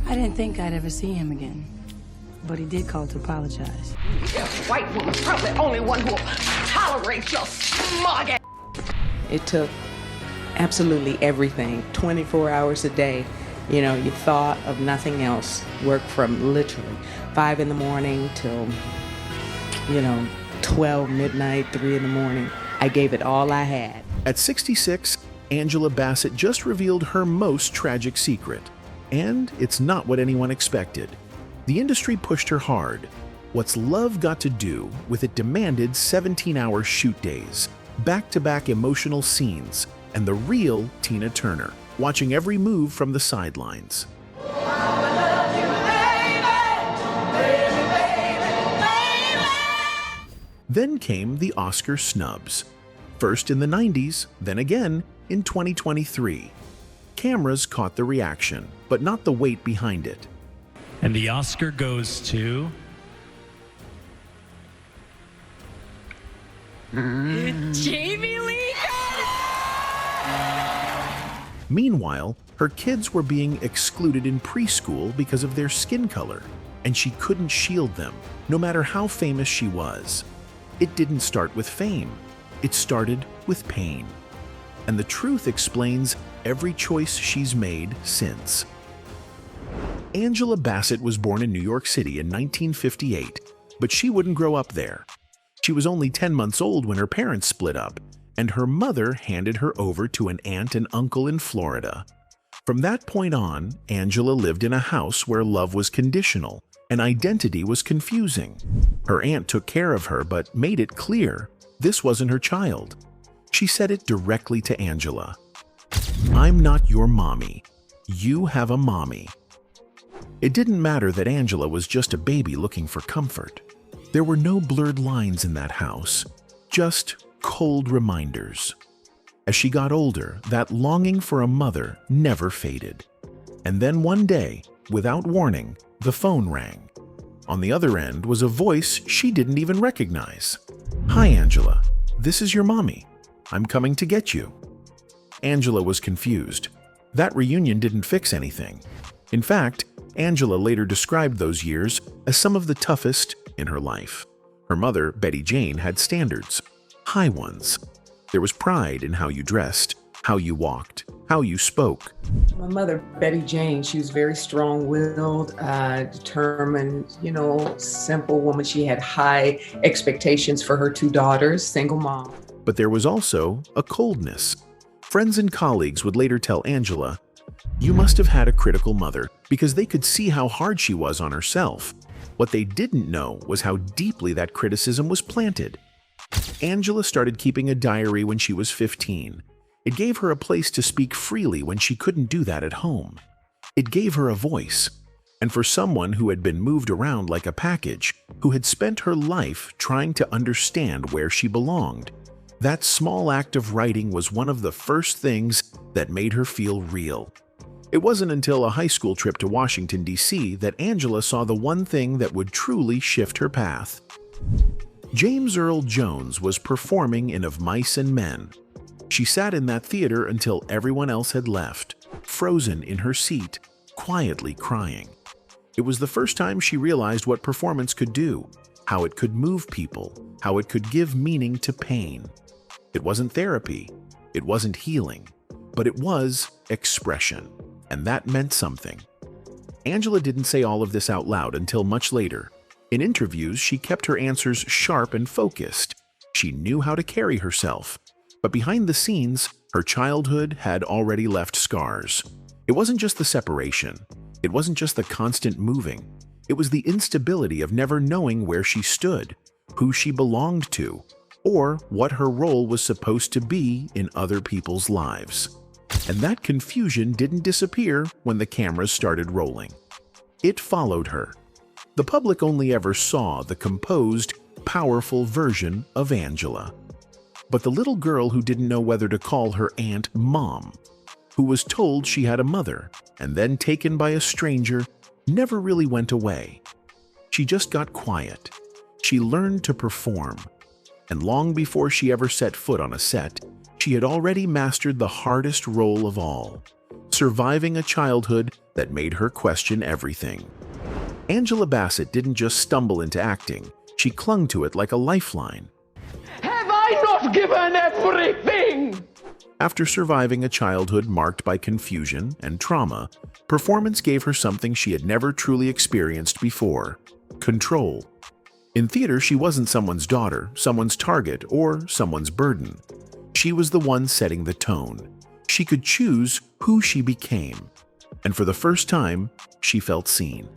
I didn't think I'd ever see him again, but he did call to apologize. You're a white woman, probably the only one who'll tolerate your smug ass. It took absolutely everything, 24 hours a day. You know, you thought of nothing else. Worked from literally 5 in the morning till, 12 midnight, 3 in the morning. I gave it all I had. At 66, Angela Bassett just revealed her most tragic secret. And it's not what anyone expected. The industry pushed her hard. What's love got to do with it demanded 17-hour shoot days, back-to-back emotional scenes, and the real Tina Turner, watching every move from the sidelines. Then came the Oscar snubs. First in the 90s, then again in 2023. Cameras caught the reaction, but not the weight behind it. And the Oscar goes to... Jamie Lee Curtis! Meanwhile, her kids were being excluded in preschool because of their skin color, and she couldn't shield them, no matter how famous she was. It didn't start with fame. It started with pain. And the truth explains every choice she's made since. Angela Bassett was born in New York City in 1958, but she wouldn't grow up there. She was only 10 months old when her parents split up, and her mother handed her over to an aunt and uncle in Florida. From that point on, Angela lived in a house where love was conditional and identity was confusing. Her aunt took care of her but made it clear this wasn't her child. She said it directly to Angela. "I'm not your mommy. You have a mommy." It didn't matter that Angela was just a baby looking for comfort. There were no blurred lines in that house, just cold reminders. As she got older, that longing for a mother never faded. And then one day, without warning, the phone rang. On the other end was a voice she didn't even recognize. "Hi, Angela. This is your mommy. I'm coming to get you." Angela was confused. That reunion didn't fix anything. In fact, Angela later described those years as some of the toughest in her life. Her mother, Betty Jane, had standards, high ones. There was pride in how you dressed, how you walked, how you spoke. My mother, Betty Jane, she was very strong-willed, determined, simple woman. She had high expectations for her 2 daughters, single mom. But there was also a coldness. Friends and colleagues would later tell Angela, "You must have had a critical mother," because they could see how hard she was on herself. What they didn't know was how deeply that criticism was planted. Angela started keeping a diary when she was 15. It gave her a place to speak freely when she couldn't do that at home. It gave her a voice. And for someone who had been moved around like a package, who had spent her life trying to understand where she belonged, that small act of writing was one of the first things that made her feel real. It wasn't until a high school trip to Washington, D.C. that Angela saw the one thing that would truly shift her path. James Earl Jones was performing in Of Mice and Men. She sat in that theater until everyone else had left, frozen in her seat, quietly crying. It was the first time she realized what performance could do, how it could move people, how it could give meaning to pain. It wasn't therapy, it wasn't healing, but it was expression, and that meant something. Angela didn't say all of this out loud until much later. In interviews, she kept her answers sharp and focused. She knew how to carry herself. But behind the scenes, her childhood had already left scars. It wasn't just the separation. It wasn't just the constant moving. It was the instability of never knowing where she stood, who she belonged to, or what her role was supposed to be in other people's lives. And that confusion didn't disappear when the cameras started rolling. It followed her. The public only ever saw the composed, powerful version of Angela. But the little girl who didn't know whether to call her aunt Mom, who was told she had a mother and then taken by a stranger, never really went away. She just got quiet. She learned to perform. And long before she ever set foot on a set, she had already mastered the hardest role of all, surviving a childhood that made her question everything. Angela Bassett didn't just stumble into acting, she clung to it like a lifeline. Have I not given everything? After surviving a childhood marked by confusion and trauma, performance gave her something she had never truly experienced before: control. In theater, she wasn't someone's daughter, someone's target, or someone's burden. She was the one setting the tone. She could choose who she became. And for the first time, she felt seen.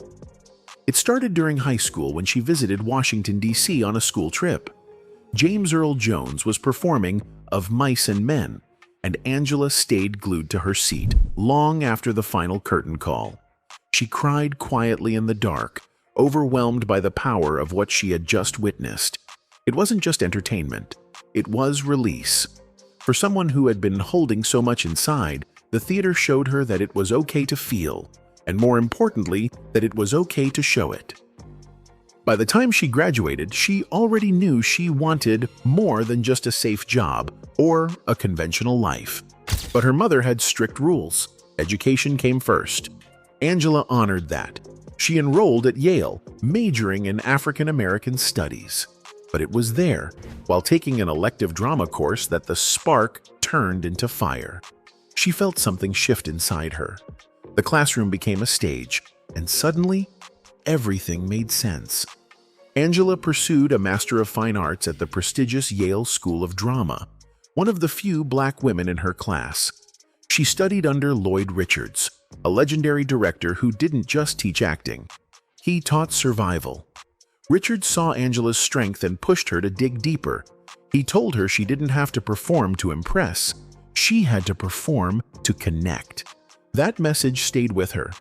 It started during high school when she visited Washington, D.C. on a school trip. James Earl Jones was performing Of Mice and Men, and Angela stayed glued to her seat long after the final curtain call. She cried quietly in the dark, overwhelmed by the power of what she had just witnessed. It wasn't just entertainment, it was release. For someone who had been holding so much inside, the theater showed her that it was okay to feel, and more importantly, that it was okay to show it. By the time she graduated, she already knew she wanted more than just a safe job or a conventional life. But her mother had strict rules. Education came first. Angela honored that. She enrolled at Yale, majoring in African American studies. But it was there, while taking an elective drama course, that the spark turned into fire. She felt something shift inside her. The classroom became a stage, and suddenly, everything made sense. Angela pursued a Master of Fine Arts at the prestigious Yale School of Drama, one of the few Black women in her class. She studied under Lloyd Richards, a legendary director who didn't just teach acting. He taught survival. Richards saw Angela's strength and pushed her to dig deeper. He told her she didn't have to perform to impress. She had to perform to connect. That message stayed with her.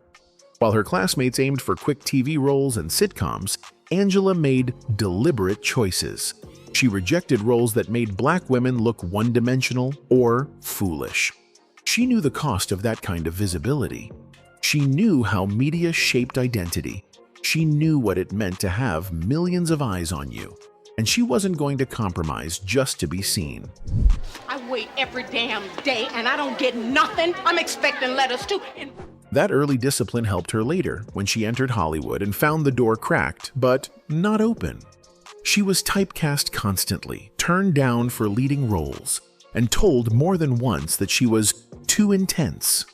While her classmates aimed for quick TV roles and sitcoms, Angela made deliberate choices. She rejected roles that made Black women look one-dimensional or foolish. She knew the cost of that kind of visibility. She knew how media shaped identity. She knew what it meant to have millions of eyes on you, and she wasn't going to compromise just to be seen. I wait every damn day and I don't get nothing. I'm expecting letters too. That early discipline helped her later when she entered Hollywood and found the door cracked, but not open. She was typecast constantly, turned down for leading roles, and told more than once that she was too intense.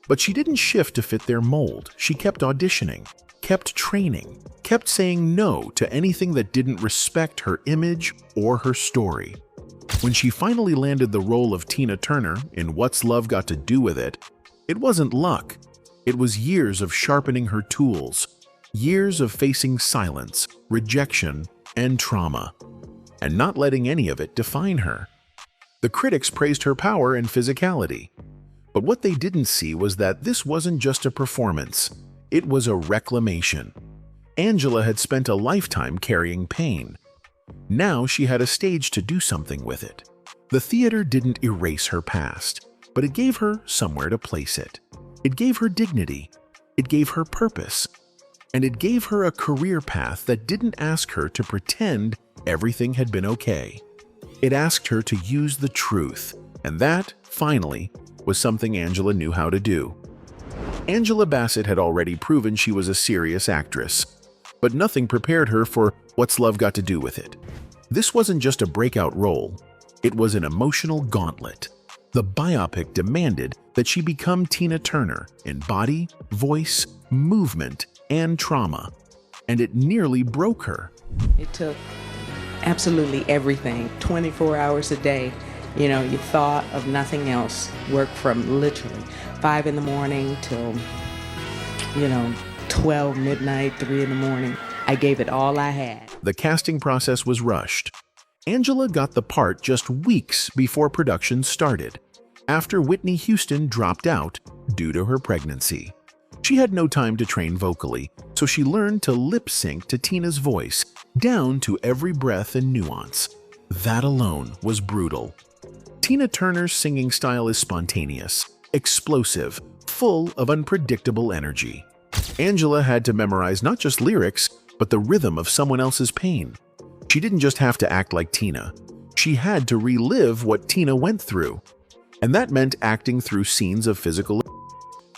But she didn't shift to fit their mold. She kept auditioning, kept training, kept saying no to anything that didn't respect her image or her story. When she finally landed the role of Tina Turner in What's Love Got to Do with It, it wasn't luck. It was years of sharpening her tools, years of facing silence, rejection, and trauma, and not letting any of it define her. The critics praised her power and physicality, but what they didn't see was that this wasn't just a performance, it was a reclamation. Angela had spent a lifetime carrying pain. Now she had a stage to do something with it. The theater didn't erase her past, but it gave her somewhere to place it. It gave her dignity, it gave her purpose, and it gave her a career path that didn't ask her to pretend everything had been okay. It asked her to use the truth, and that, finally, was something Angela knew how to do. Angela Bassett had already proven she was a serious actress, but nothing prepared her for What's Love Got to Do with It. This wasn't just a breakout role, it was an emotional gauntlet. The biopic demanded that she become Tina Turner in body, voice, movement, and trauma, and it nearly broke her. It took absolutely everything, 24 hours a day. You know, you thought of nothing else. Worked from literally 5 in the morning till, 12 midnight, 3 in the morning. I gave it all I had. The casting process was rushed. Angela got the part just weeks before production started, after Whitney Houston dropped out due to her pregnancy. She had no time to train vocally, so she learned to lip-sync to Tina's voice, down to every breath and nuance. That alone was brutal. Tina Turner's singing style is spontaneous, explosive, full of unpredictable energy. Angela had to memorize not just lyrics, but the rhythm of someone else's pain. She didn't just have to act like Tina. She had to relive what Tina went through. And that meant acting through scenes of physical,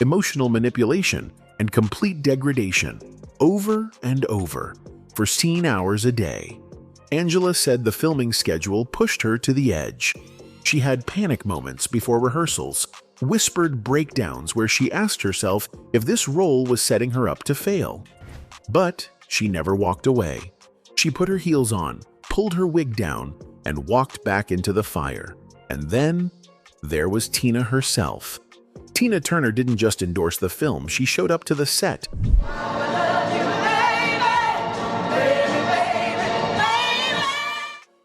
emotional manipulation, and complete degradation, over and over, for 16 hours a day. Angela said the filming schedule pushed her to the edge. She had panic moments before rehearsals, whispered breakdowns where she asked herself if this role was setting her up to fail. But she never walked away. She put her heels on, pulled her wig down, and walked back into the fire. And then there was Tina herself. Tina Turner didn't just endorse the film, she showed up to the set.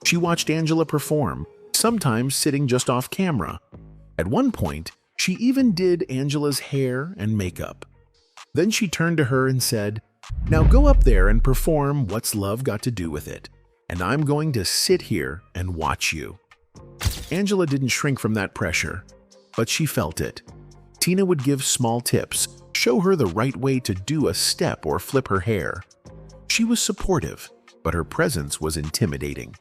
She watched Angela perform, sometimes sitting just off camera. At one point, she even did Angela's hair and makeup. Then she turned to her and said, "Now go up there and perform What's Love Got to Do with It, and I'm going to sit here and watch you." Angela didn't shrink from that pressure, but she felt it. Tina would give small tips, show her the right way to do a step or flip her hair. She was supportive, but her presence was intimidating.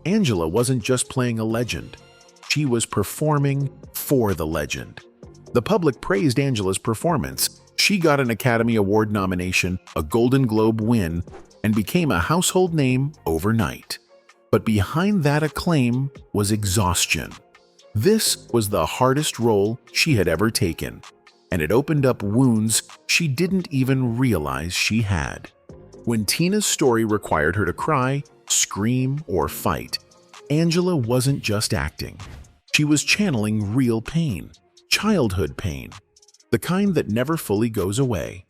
Angela wasn't just playing a legend. She was performing for the legend. The public praised Angela's performance. She got an Academy Award nomination, a Golden Globe win, and became a household name overnight. But behind that acclaim was exhaustion. This was the hardest role she had ever taken, and it opened up wounds she didn't even realize she had. When Tina's story required her to cry, scream, or fight, Angela wasn't just acting. She was channeling real pain, childhood pain, the kind that never fully goes away.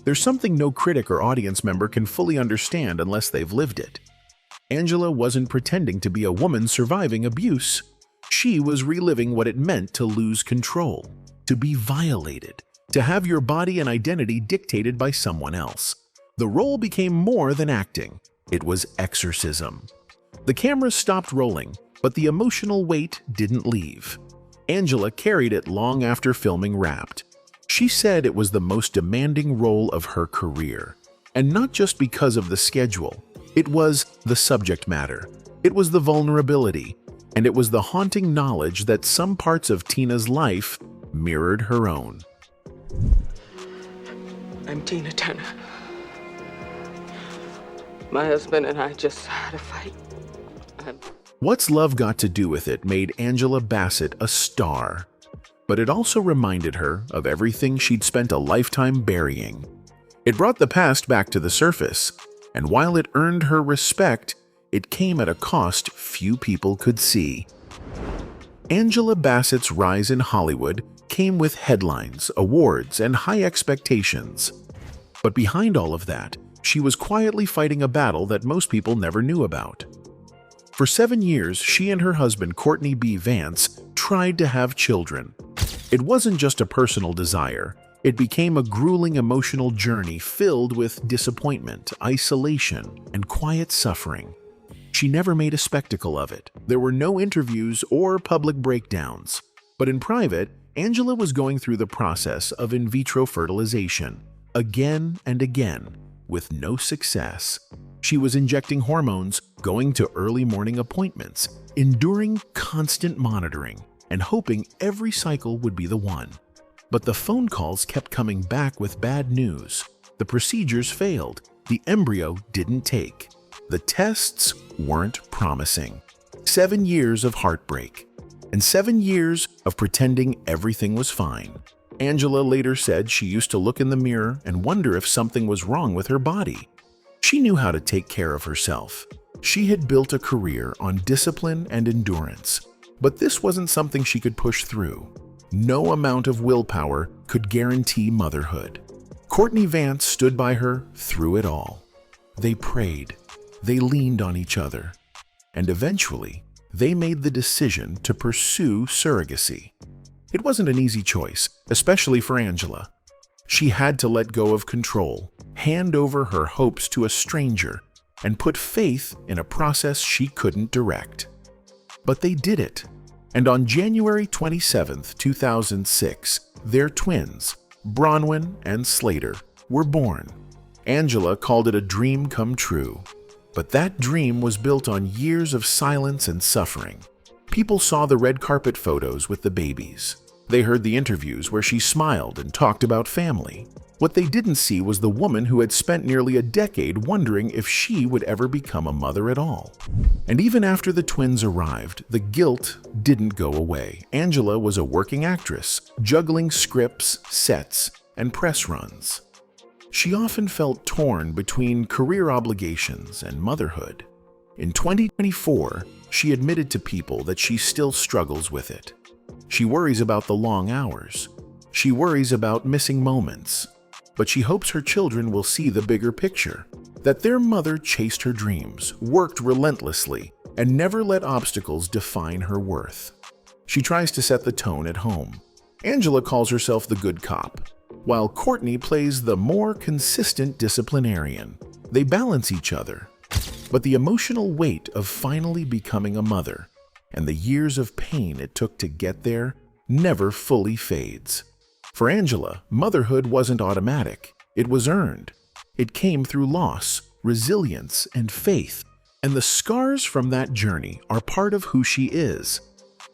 There's something no critic or audience member can fully understand unless they've lived it. Angela wasn't pretending to be a woman surviving abuse. She was reliving what it meant to lose control, to be violated, to have your body and identity dictated by someone else. The role became more than acting. It was exorcism. The camera stopped rolling, but the emotional weight didn't leave. Angela carried it long after filming wrapped. She said it was the most demanding role of her career. And not just because of the schedule. It was the subject matter. It was the vulnerability. And it was the haunting knowledge that some parts of Tina's life mirrored her own. I'm Tina Turner. My husband and I just had a fight. What's Love Got to Do with It made Angela Bassett a star, but it also reminded her of everything she'd spent a lifetime burying. It brought the past back to the surface, and while it earned her respect, it came at a cost few people could see. Angela Bassett's rise in Hollywood came with headlines, awards, and high expectations. But behind all of that, she was quietly fighting a battle that most people never knew about. For 7 years, she and her husband, Courtney B. Vance, tried to have children. It wasn't just a personal desire. It became a grueling emotional journey filled with disappointment, isolation, and quiet suffering. She never made a spectacle of it. There were no interviews or public breakdowns. But in private, Angela was going through the process of in vitro fertilization, again and again, with no success. She was injecting hormones, going to early morning appointments, enduring constant monitoring, and hoping every cycle would be the one. But the phone calls kept coming back with bad news. The procedures failed. The embryo didn't take. The tests weren't promising. 7 years of heartbreak, and 7 years of pretending everything was fine. Angela later said she used to look in the mirror and wonder if something was wrong with her body. She knew how to take care of herself. She had built a career on discipline and endurance, but this wasn't something she could push through. No amount of willpower could guarantee motherhood. Courtney Vance stood by her through it all. They prayed, they leaned on each other, and eventually, they made the decision to pursue surrogacy. It wasn't an easy choice, especially for Angela. She had to let go of control, hand over her hopes to a stranger, and put faith in a process she couldn't direct. But they did it, and on January 27, 2006, their twins, Bronwyn and Slater, were born. Angela called it a dream come true, but that dream was built on years of silence and suffering. People saw the red carpet photos with the babies. They heard the interviews where she smiled and talked about family. What they didn't see was the woman who had spent nearly a decade wondering if she would ever become a mother at all. And even after the twins arrived, the guilt didn't go away. Angela was a working actress, juggling scripts, sets, and press runs. She often felt torn between career obligations and motherhood. In 2024, she admitted to People that she still struggles with it. She worries about the long hours. She worries about missing moments. But she hopes her children will see the bigger picture, that their mother chased her dreams, worked relentlessly, and never let obstacles define her worth. She tries to set the tone at home. Angela calls herself the good cop, while Courtney plays the more consistent disciplinarian. They balance each other. But the emotional weight of finally becoming a mother, and the years of pain it took to get there, never fully fades. For Angela, motherhood wasn't automatic. It was earned. It came through loss, resilience, and faith. And the scars from that journey are part of who she is.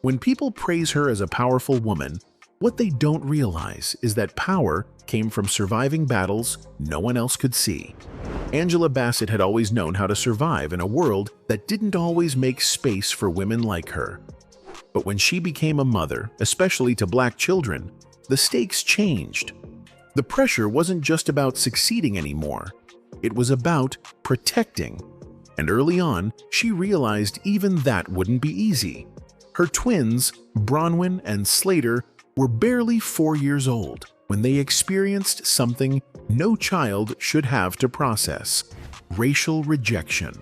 When people praise her as a powerful woman, what they don't realize is that power came from surviving battles no one else could see. Angela Bassett had always known how to survive in a world that didn't always make space for women like her. But when she became a mother, especially to Black children, the stakes changed. The pressure wasn't just about succeeding anymore. It was about protecting. And early on, she realized even that wouldn't be easy. Her twins, Bronwyn and Slater, were barely 4 years old when they experienced something no child should have to process: racial rejection.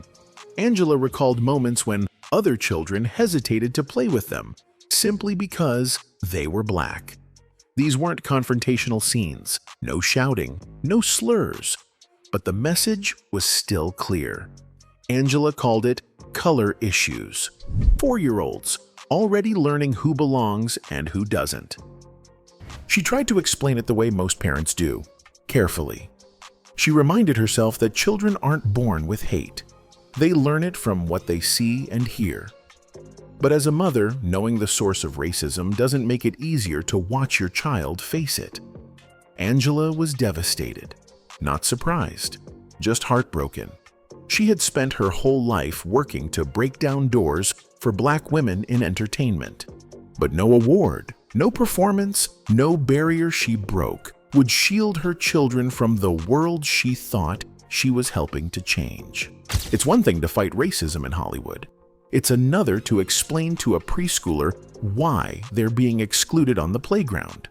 Angela recalled moments when other children hesitated to play with them simply because they were Black. These weren't confrontational scenes, no shouting, no slurs, but the message was still clear. Angela called it color issues. 4-year-olds already learning who belongs and who doesn't. She tried to explain it the way most parents do, carefully. She reminded herself that children aren't born with hate. They learn it from what they see and hear. But as a mother, knowing the source of racism doesn't make it easier to watch your child face it. Angela was devastated, not surprised, just heartbroken. She had spent her whole life working to break down doors for Black women in entertainment. But no award, no performance, no barrier she broke would shield her children from the world she thought she was helping to change. It's one thing to fight racism in Hollywood. It's another to explain to a preschooler why they're being excluded on the playground.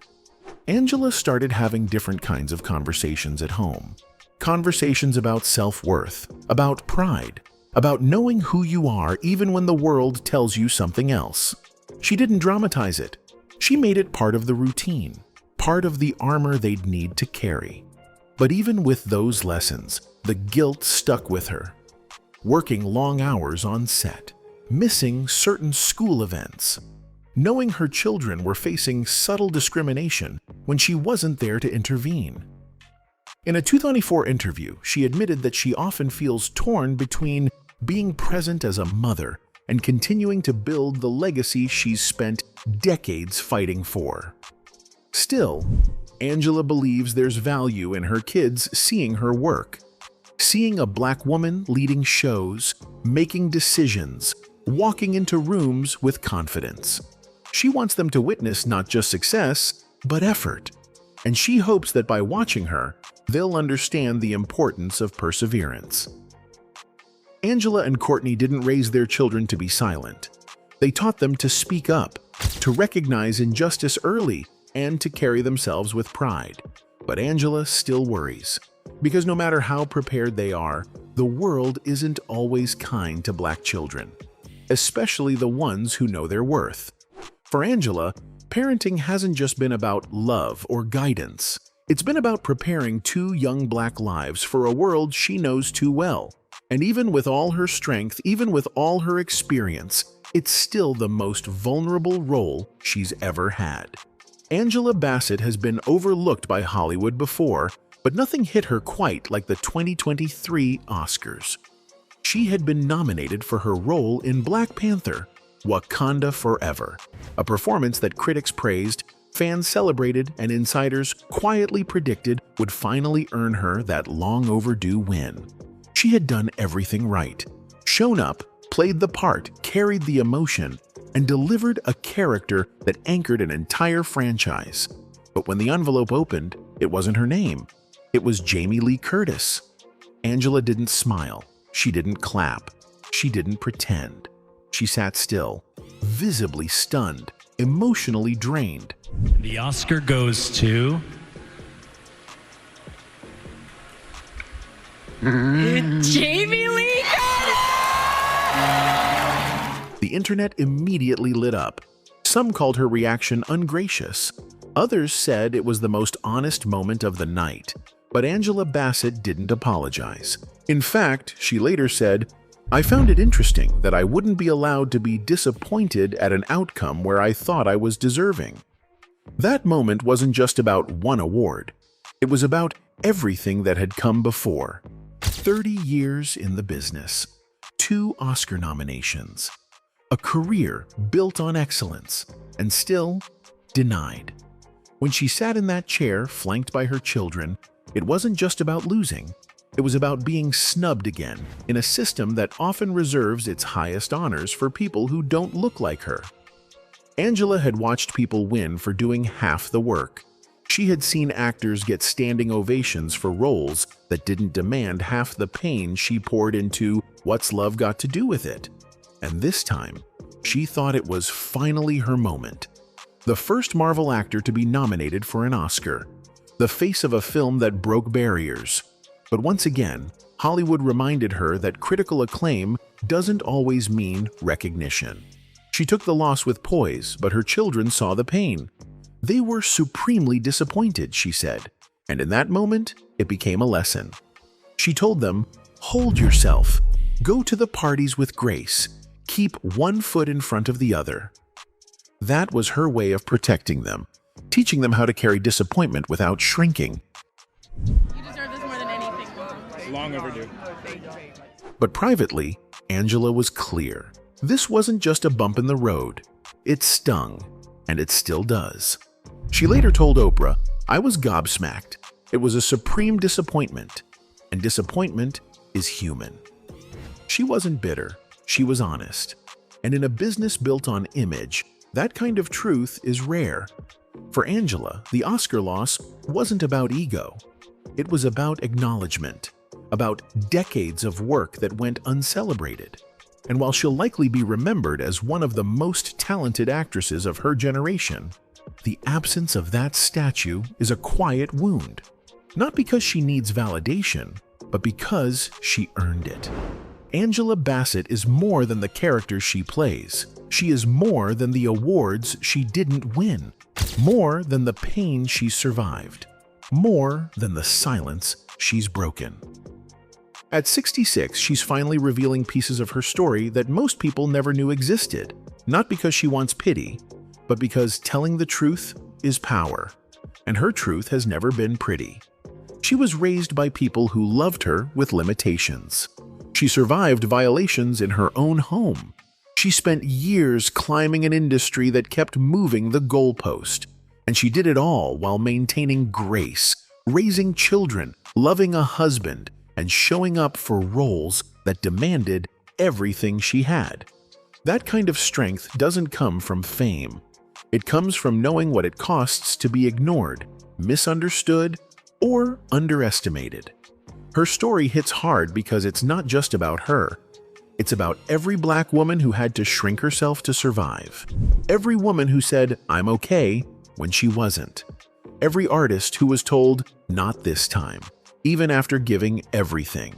Angela started having different kinds of conversations at home. Conversations about self-worth, about pride, about knowing who you are even when the world tells you something else. She didn't dramatize it. She made it part of the routine, part of the armor they'd need to carry. But even with those lessons, the guilt stuck with her. Working long hours on set, missing certain school events, knowing her children were facing subtle discrimination when she wasn't there to intervene. In a 2024 interview, she admitted that she often feels torn between being present as a mother and continuing to build the legacy she's spent decades fighting for. Still, Angela believes there's value in her kids seeing her work. Seeing a Black woman leading shows, making decisions, walking into rooms with confidence. She wants them to witness not just success, but effort. And she hopes that by watching her, they'll understand the importance of perseverance. Angela and Courtney didn't raise their children to be silent. They taught them to speak up, to recognize injustice early, and to carry themselves with pride. But Angela still worries, because no matter how prepared they are, the world isn't always kind to Black children, especially the ones who know their worth. For Angela, parenting hasn't just been about love or guidance. It's been about preparing 2 young Black lives for a world she knows too well. And even with all her strength, even with all her experience, it's still the most vulnerable role she's ever had. Angela Bassett has been overlooked by Hollywood before, but nothing hit her quite like the 2023 Oscars. She had been nominated for her role in Black Panther: Wakanda Forever, a performance that critics praised Fans celebrated and insiders quietly predicted would finally earn her that long-overdue win. She had done everything right. Shown up, played the part, carried the emotion, and delivered a character that anchored an entire franchise. But when the envelope opened, it wasn't her name. It was Jamie Lee Curtis. Angela didn't smile. She didn't clap. She didn't pretend. She sat still, visibly stunned, emotionally drained. The Oscar goes to... Jamie Lee Curtis! The internet immediately lit up. Some called her reaction ungracious. Others said it was the most honest moment of the night. But Angela Bassett didn't apologize. In fact, she later said, "I found it interesting that I wouldn't be allowed to be disappointed at an outcome where I thought I was deserving." That moment wasn't just about one award. It was about everything that had come before. 30 years in the business, 2 Oscar nominations, a career built on excellence, and still denied. When she sat in that chair, flanked by her children, it wasn't just about losing. It was about being snubbed again in a system that often reserves its highest honors for people who don't look like her. Angela had watched people win for doing half the work. She had seen actors get standing ovations for roles that didn't demand half the pain she poured into What's Love Got to Do with It? And this time, she thought it was finally her moment. The first Marvel actor to be nominated for an Oscar. The face of a film that broke barriers. But once again, Hollywood reminded her that critical acclaim doesn't always mean recognition. She took the loss with poise, but her children saw the pain. They were supremely disappointed, she said, and in that moment, it became a lesson. She told them, "Hold yourself. Go to the parties with grace. Keep one foot in front of the other." That was her way of protecting them, teaching them how to carry disappointment without shrinking. You deserve this more than anything, Mom. Long overdue. But privately, Angela was clear. This wasn't just a bump in the road. It stung, and it still does. She later told Oprah, "I was gobsmacked. It was a supreme disappointment, and disappointment is human." She wasn't bitter, she was honest. And in a business built on image, that kind of truth is rare. For Angela, the Oscar loss wasn't about ego. It was about acknowledgement, about decades of work that went uncelebrated. And while she'll likely be remembered as one of the most talented actresses of her generation, the absence of that statue is a quiet wound. Not because she needs validation, but because she earned it. Angela Bassett is more than the characters she plays. She is more than the awards she didn't win. More than the pain she survived. More than the silence she's broken. At 66, she's finally revealing pieces of her story that most people never knew existed, not because she wants pity, but because telling the truth is power, and her truth has never been pretty. She was raised by people who loved her with limitations. She survived violations in her own home. She spent years climbing an industry that kept moving the goalpost, and she did it all while maintaining grace, raising children, loving a husband, and showing up for roles that demanded everything she had. That kind of strength doesn't come from fame. It comes from knowing what it costs to be ignored, misunderstood, or underestimated. Her story hits hard because it's not just about her. It's about every Black woman who had to shrink herself to survive. Every woman who said, "I'm okay," when she wasn't. Every artist who was told, "Not this time," even after giving everything.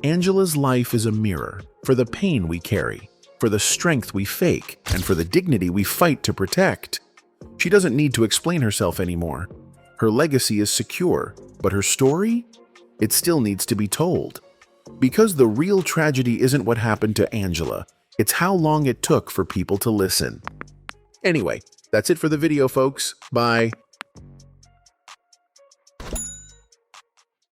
Angela's life is a mirror for the pain we carry, for the strength we fake, and for the dignity we fight to protect. She doesn't need to explain herself anymore. Her legacy is secure, but her story? It still needs to be told. Because the real tragedy isn't what happened to Angela, it's how long it took for people to listen. Anyway, that's it for the video, folks. Bye.